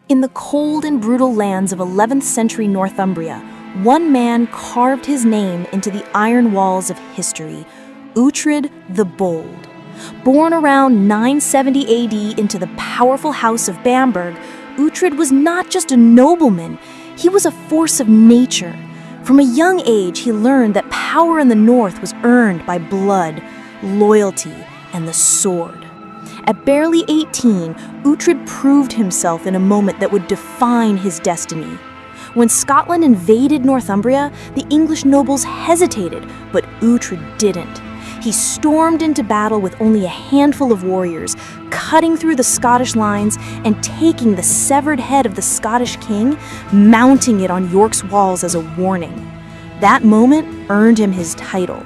In the cold and brutal lands of 11th century Northumbria, one man carved his name into the iron walls of history, Uhtred the Bold. Born around 970 AD into the powerful house of Bamberg, Uhtred was not just a nobleman, he was a force of nature. From a young age, he learned that power in the north was earned by blood, loyalty, and the sword. At barely 18, Uhtred proved himself in a moment that would define his destiny. When Scotland invaded Northumbria, the English nobles hesitated, but Uhtred didn't. He stormed into battle with only a handful of warriors, cutting through the Scottish lines and taking the severed head of the Scottish king, mounting it on York's walls as a warning. That moment earned him his title,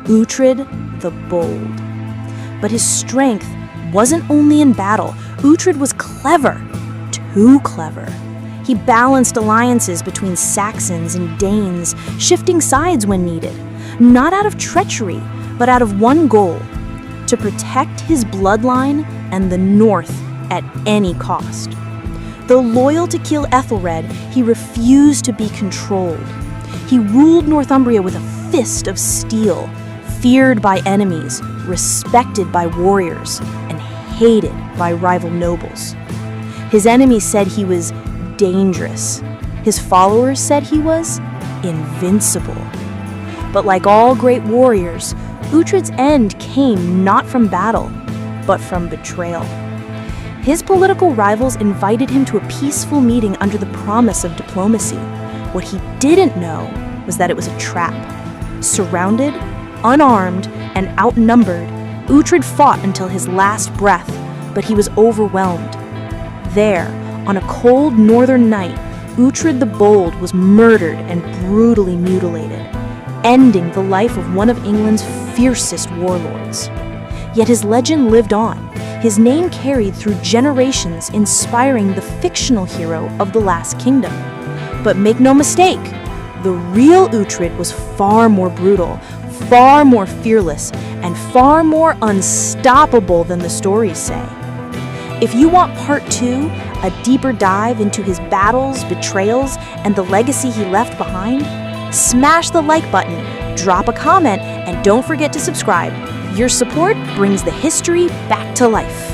Uhtred the Bold. But his strength wasn't only in battle. Uhtred was clever, too clever. He balanced alliances between Saxons and Danes, shifting sides when needed, not out of treachery, but out of one goal: to protect his bloodline and the North at any cost. Though loyal to King Ethelred, he refused to be controlled. He ruled Northumbria with a fist of steel, feared by enemies, respected by warriors, and hated by rival nobles. His enemies said he was dangerous. His followers said he was invincible. But like all great warriors, Uhtred's end came not from battle, but from betrayal. His political rivals invited him to a peaceful meeting under the promise of diplomacy. What he didn't know was that it was a trap. Surrounded, unarmed, and outnumbered, Uhtred fought until his last breath, but he was overwhelmed. There, on a cold northern night, Uhtred the Bold was murdered and brutally mutilated, ending the life of one of England's fiercest warlords. Yet his legend lived on, his name carried through generations, inspiring the fictional hero of the Last Kingdom. But make no mistake, the real Uhtred was far more brutal, far more fearless, and far more unstoppable than the stories say. If you want part 2, a deeper dive into his battles, betrayals, and the legacy he left behind, smash the like button, drop a comment, and don't forget to subscribe. Your support brings the history back to life.